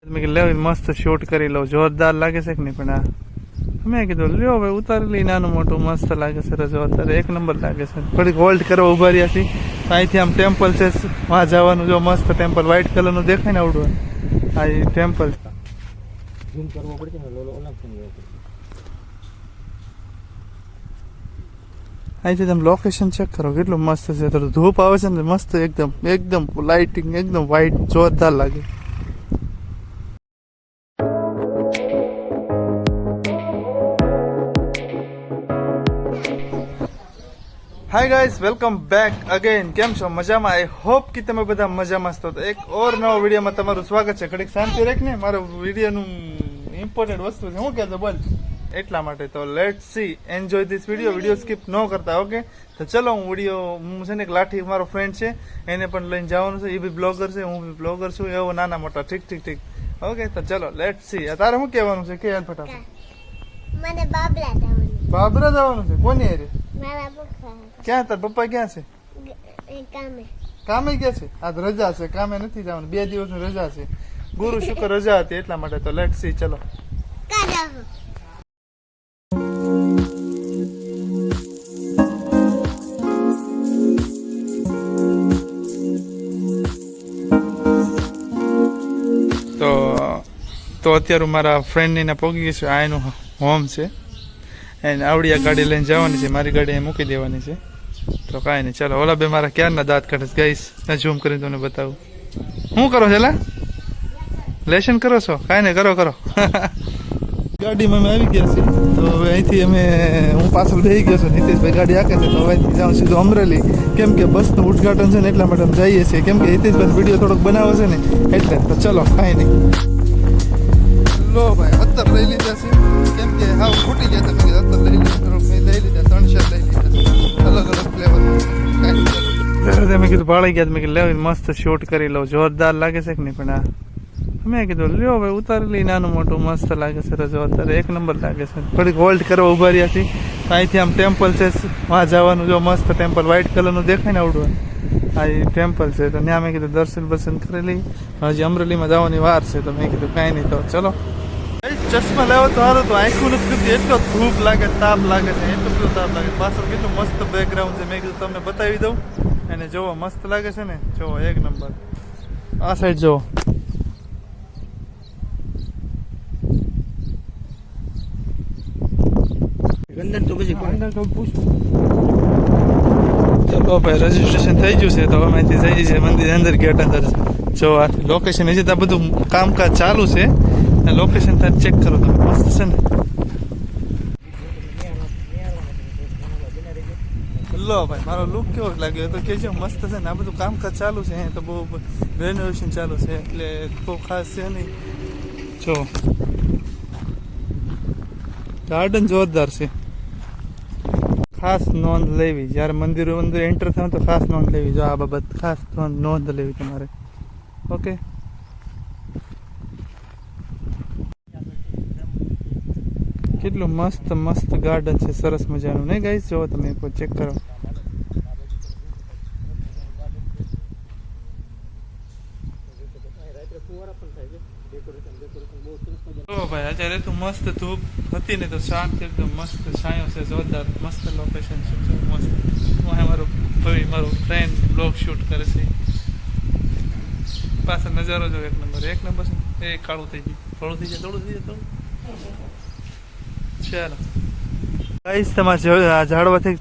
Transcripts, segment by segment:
મેં કીધું લેવી મસ્ત શૂટ કરી લઉં, જોરદાર લાગે છે કે નહીં? પણ આ મેં કીધું લ્યો ભાઈ ઉતારી લઈ, નાનું મોટું મસ્ત લાગે છે, જોરદાર એક નંબર લાગે છે. થોડીક હોલ્ડ કરવા ઉભા રહ્યા છીએ. અહીંથી આમ ટેમ્પલ છે, વાં જવાનું. જો મસ્ત ટેમ્પલ વ્હાઈટ કલરનું દેખાય ને આવડું, આ એ ટેમ્પલ. અહીંથી તમે લોકેશન ચેક કરો, કેટલું મસ્ત છે. થોડું ધૂપ આવે છે ને મસ્ત, એકદમ એકદમ લાઇટિંગ એકદમ વ્હાઈટ, જોરદાર લાગે. Hi guys, welcome back again. કેમ છો? મજામાં? આઈ હોપ કે તમે બધા મજામાં છો. તો એક ઓર નવા વિડીયોમાં તમારું સ્વાગત છે. ઘડીક શાંતિ રાખ ને, મારો વિડીયોનું ઇમ્પોર્ટન્ટ વસ્તુ છે. શું કહેતો બોલ? એટલા માટે તો let see enjoy this video skip ન કરતા. ઓકે, તો ચલો હું છે ને એક લાઠી મારો ફ્રેન્ડ છે, એને પણ લઈને જવાનું છે. એ બી બ્લોગર છે, હું બી બ્લોગર છું, એવો નાના મોટા. ઠીક. ઓકે, તો ચલો લેટ સી. તારે શું કહેવાનું છે? કે ફટાફટ. મને બાબરા જવાનું છે. કોની હારે? મારા પપ્પા. ક્યાં? તાર પપ્પા ક્યાં છે? કામે ગયા છે. આજ રજા છે, કામે નથી જવાનું. 2 દિવસની રજા છે, ગુરુ શુક્ર રજા હતી, એટલા માટે. તો લેટ સી, ચલો. તો અત્યારે મારા ફ્રેન્ડની ને પહોંચી ગઈ છે. આ એનું હોમ છે, એને આવડિયા ગાડી લઈને જવાની છે. મારી ગાડી મૂકી દેવાની છે. તો કાંઈ નહીં, ચાલો. ઓલા બે મારા ક્યારના દાંત કાઢે છે ગાઈસ, ઝૂમ કરીને તમને બતાવું. શું કરો છો? લેશન કરો છો? કાંઈ નહીં, કરો. ગાડીમાં અમે આવી ગયા છીએ. તો હવે અહીંથી હું પાછળ બેસી ગયો છું. હિતેશભાઈ ગાડી આકે છે, તો હવે અહીંથી જાઉં સીધું અમરેલી. કેમ કે બસનું ઉદઘાટન છે ને, એટલા માટે અમે જઈએ છીએ. કેમ કે હિતેશભાઈ વિડીયો થોડોક બનાવે છે ને, એટલે. તો ચલો, કાંઈ નહીં. લો ભાઈ, અત્તર લઈ લીધા છે. કેમ કે હાવ ફૂટી ગયા તમે અત્તર લઈ લીધા. મેં લઈ લીધા 3 શેર લઈ લીધા છે, અલગ ફ્લેવર. મેં કીધું ભાળી ગયા. મેં કીધું લેવી મસ્ત શૂટ કરી લઉં, જોરદાર લાગે છે કે નહીં? પણ આ મેં કીધું લ્યો ભાઈ ઉતારી લઈ, નાનું મોટું મસ્ત લાગે છે, જોરદાર એક નંબર લાગે છે. થોડીક હોલ્ડ કરવા ઉભા રહ્યા છીએ. અહીંથી આમ ટેમ્પલ છે, વાં જવાનું. જો મસ્ત ટેમ્પલ વ્હાઈટ કલરનું દેખાય ને આવડું, આ એ ટેમ્પલ છે. તો ત્યાં મેં કીધું દર્શન કરી લઈ. હજી અમરેલીમાં જવાની વાર છે, તો મેં કીધું કાંઈ નહીં, તો ચલો. ચશ્મા લેવો તો સારું, તો આંખું નથી પીતી. એટલો ધૂપ લાગે, તાપ લાગે છે, એટલો બધો તાપ લાગે. પાછળ કેટલું મસ્ત બેકગ્રાઉન્ડ છે. મેં કીધું તમને બતાવી દઉં. અને જોવો મસ્ત લાગે છે ને, જોવો એક નંબર. આ સાઈડ જોવો. ચલો ભાઈ, રજીસ્ટ્રેશન થઈ ગયું છે, તો અમે અહીંથી જઈએ છીએ મંદિર અંદર, ગેટ અંદર. જો આ લોકેશન હજી ત્યાં બધું કામકાજ ચાલુ છે. લોકેશન ત્યાં ચેક કરો તમે, મસ્ત છે ને. લો ભાઈ, મારો લુક કેવો લાગ્યો તો કેજો. મસ્ત છે ને. આ બધું કામકાજ ચાલુ છે, તો બહુ રેનોવેશન ચાલુ છે, એટલે બહુ ખાસ છે નહીં. જો ગાર્ડન જોરદાર છે. ખાસ નોંધ લેવી જ્યારે મંદિર એન્ટર થાય તો ખાસ નોંધ લેવી. જો આ બાબત ખાસ નોંધ લેવી તમારે. ઓકે, કેટલું મસ્ત ગાર્ડન છે, સરસ મજાનું નહીં ગાઈસ? જો તમે ચેક કરો. ભાઈ અત્યારે તો મસ્ત ધૂપ હતી ને, તો શાંત એકદમ મસ્ત છાંયો છે, જોરદાર મસ્ત લોકેશન છે. મસ્ત મારો ફ્રેન્ડ બ્લોગ શૂટ કરે છે. પાછળ નજારો જો એક નંબર છે. એ કાળું થઈ ગયું, થોડું થઈ જાય. ચાલો ગાઈસ, તમારે ઝાડવાથી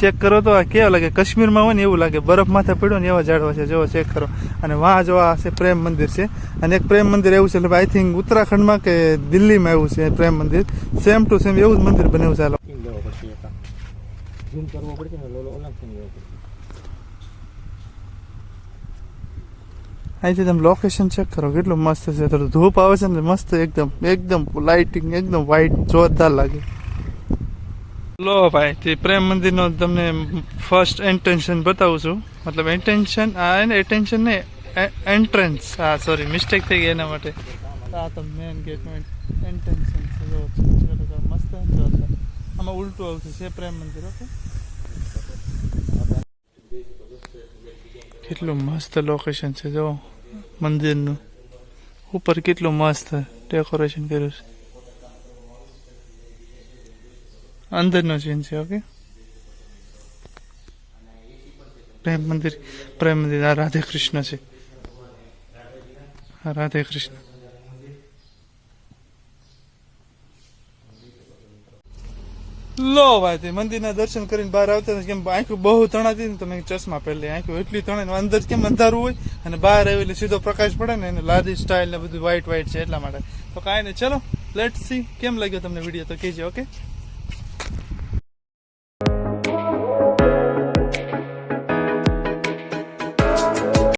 ચેક કરો તો આ કેવા લાગે? કાશ્મીરમાં હોય ને એવું લાગે, બરફ માથે પડ્યો ને એવા ઝાડવા છે. જો ચેક કરો. અને વાં જો આ છે પ્રેમ મંદિર છે. અને એક પ્રેમ મંદિર એવું છે, આઈ થિંક ઉત્તરાખંડમાં કે દિલ્હીમાં એવું છે પ્રેમ મંદિર. સેમ ટુ સેમ એવું જ મંદિર બન્યું છે. અહીંથી તમે લોકેશન ચેક કરો, કેટલું મસ્ત છે. થોડું ધૂપ આવે છે ને મસ્ત, એકદમ લાઇટિંગ એકદમ વ્હાઈટ, જોરદાર લાગે. લો ભાઈ, તે પ્રેમ મંદિરનો તમને ફર્સ્ટ ઇન્ટેન્શન બતાવું છું. મતલબ એટેન્શન ને એન્ટ્રન્સ. હા સોરી, મિસ્ટેક થઈ ગઈ એના માટે. આ તો મેન ગેટનો ઇન્ટેન્શન છે. મસ્ત જોરદાર. આમાં ઉલટું આવતું છે પ્રેમ મંદિર. ઓકે, કેટલું મસ્ત લોકેશન છે. જો મંદિરનું ઉપર કેટલું મસ્ત ડેકોરેશન કર્યું છે. અંદરનો સીન છે. ઓકે, પ્રેમ મંદિર આ રાધે કૃષ્ણ છે. હા, રાધે કૃષ્ણ. લો ભાઈ, તે મંદિરના દર્શન કરીને બહાર આવતા હતા. કેમ આંખો બહુ તણાતી ને તો મેં ચશ્મા પહેરી આંખો એટલી તણે ને અંદર કેમ અંધારું હોય અને બહાર આવી એટલે સીધો પ્રકાશ પડે ને એને લાદી સ્ટાઇલ ને બધું વ્હાઈટ છે એટલા માટે. તો કાંઈ નહીં, ચલો લેટ્સ સી કેમ લાગ્યો તમને વિડીયો તો કહેજો. ઓકે.